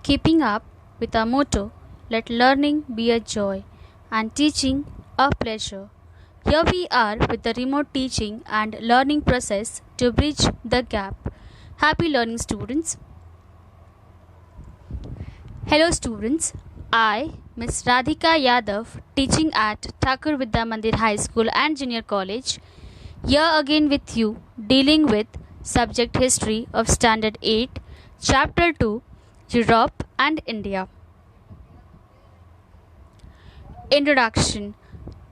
keeping up with our motto, let learning be a joy and teaching a pleasure. Here we are with the remote teaching and learning process to bridge the gap. Happy learning, students. Hello, students. I, Ms. Radhika Yadav, teaching at Thakur Vidya Mandir High School and Junior College, here again with you, dealing with subject history of Standard 8, Chapter 2, Europe and India. Introduction.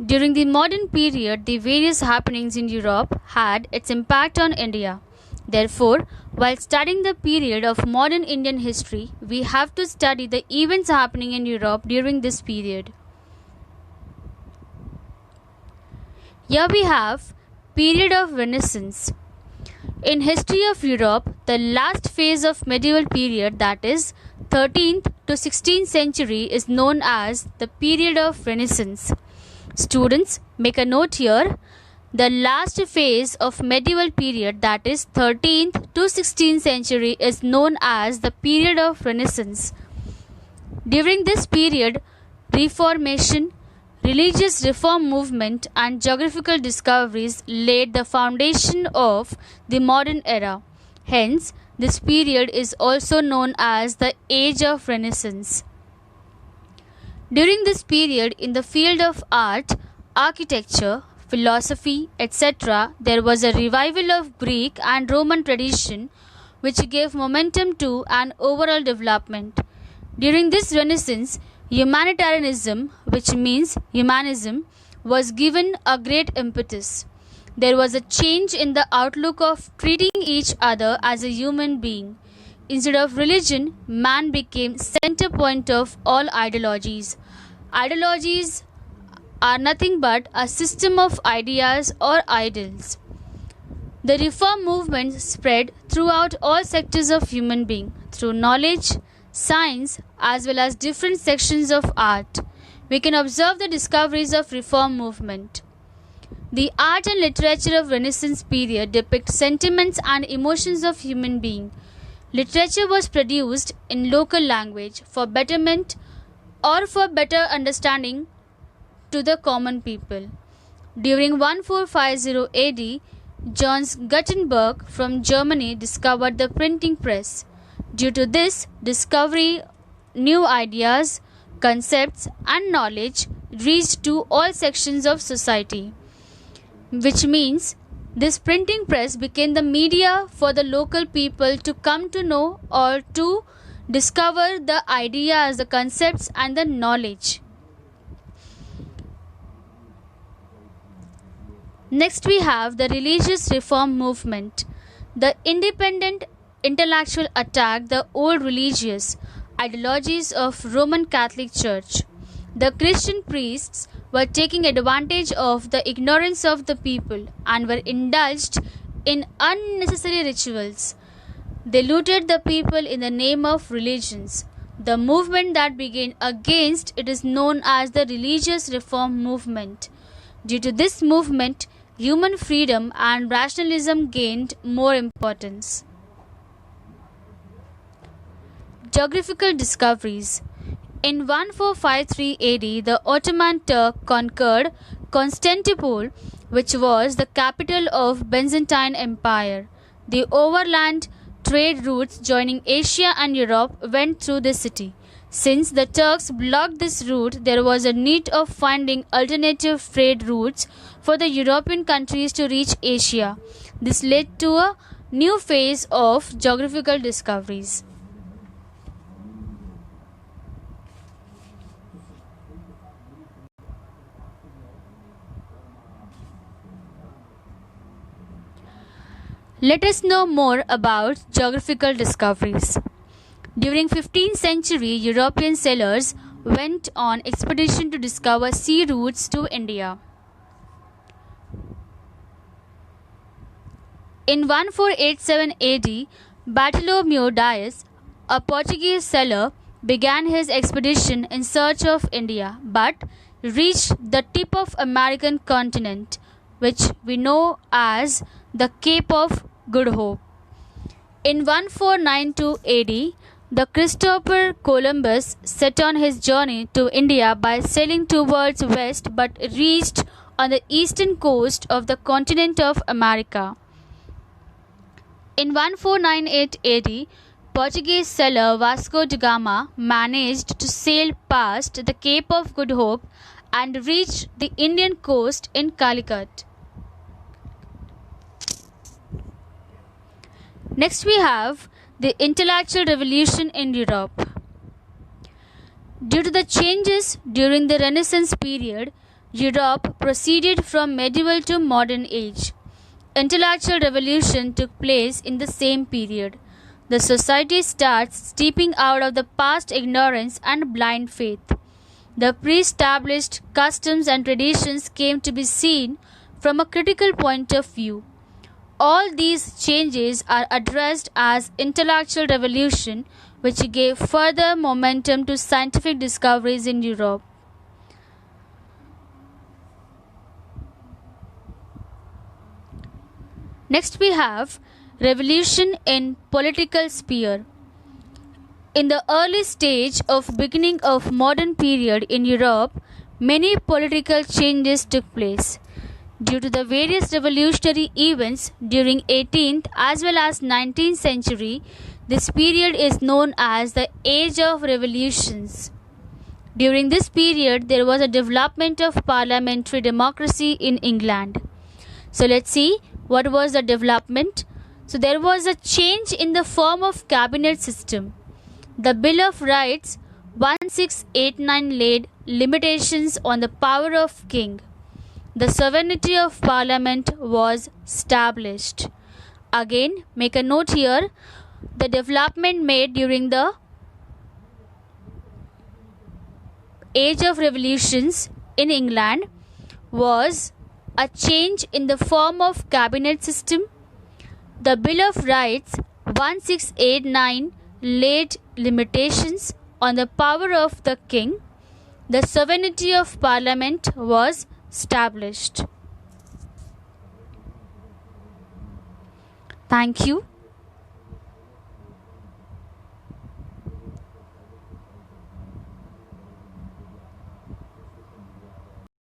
During the modern period, the various happenings in Europe had its impact on India. Therefore, while studying the period of modern Indian history, we have to study the events happening in Europe during this period. Here we have period of Renaissance. In history of Europe, the last phase of medieval period, that is 13th to 16th century, is known as the period of Renaissance. Students, make a note here. The last phase of medieval period, that is 13th to 16th century, is known as the period of Renaissance. During this period, Reformation, religious reform movement and geographical discoveries laid the foundation of the modern era. Hence, this period is also known as the Age of Renaissance. During this period, in the field of art, architecture, philosophy, etc., there was a revival of Greek and Roman tradition which gave momentum to an overall development. During this Renaissance, humanitarianism, which means humanism, was given a great impetus. There was a change in the outlook of treating each other as a human being. Instead of religion, man became center point of all ideologies. Ideologies are nothing but a system of ideas or ideals. The reform movement spread throughout all sectors of human being through knowledge, science, as well as different sections of art. We can observe the discoveries of reform movement. The art and literature of Renaissance period depict sentiments and emotions of human being. Literature was produced in local language for betterment or for better understanding to the common people. During 1450 AD, Johannes Gutenberg from Germany discovered the printing press. Due to this discovery, new ideas, concepts and knowledge reached to all sections of society, which means this printing press became the media for the local people to come to know or to discover the ideas, the concepts and the knowledge. Next we have the religious reform movement. The independent intellectual attacked the old religious ideologies of Roman Catholic Church. The Christian priests were taking advantage of the ignorance of the people and were indulged in unnecessary rituals. They looted the people in the name of religions. The movement that began against it is known as the religious reform movement. Due to this movement, human freedom and rationalism gained more importance. Geographical discoveries. In 1453 AD, the Ottoman Turk conquered Constantinople, which was the capital of Byzantine Empire. The overland trade routes joining Asia and Europe went through the city. Since the Turks blocked this route, there was a need of finding alternative trade routes for the European countries to reach Asia. This led to a new phase of geographical discoveries. Let us know more about geographical discoveries. During 15th century, European sailors went on expedition to discover sea routes to India. In 1487 AD, Bartolomeu Dias, a Portuguese sailor, began his expedition in search of India, but reached the tip of American continent, which we know as the Cape of Good Hope. In 1492 AD, The Christopher Columbus set on his journey to India by sailing towards west but reached on the eastern coast of the continent of America. In 1498 AD, Portuguese sailor Vasco da Gama managed to sail past the Cape of Good Hope and reach the Indian coast in Calicut. Next we have the intellectual revolution in Europe. Due to the changes during the Renaissance period, Europe proceeded from medieval to modern age. Intellectual revolution took place in the same period. The society starts stepping out of the past ignorance and blind faith. The pre-established customs and traditions came to be seen from a critical point of view. All these changes are addressed as intellectual revolution, which gave further momentum to scientific discoveries in Europe. Next we have revolution in political sphere. In the early stage of beginning of modern period in Europe, many political changes took place. Due to the various revolutionary events during 18th as well as 19th century, this period is known as the Age of Revolutions. During this period, there was a development of parliamentary democracy in England. So let's see what was the development. So there was a change in the form of cabinet system. The Bill of Rights 1689 laid limitations on the power of king. The sovereignty of parliament was established. Again, make a note here, the development made during the Age of Revolutions in England was a change in the form of cabinet system. The Bill of Rights 1689 laid limitations on the power of the king. The sovereignty of parliament was established. Thank you.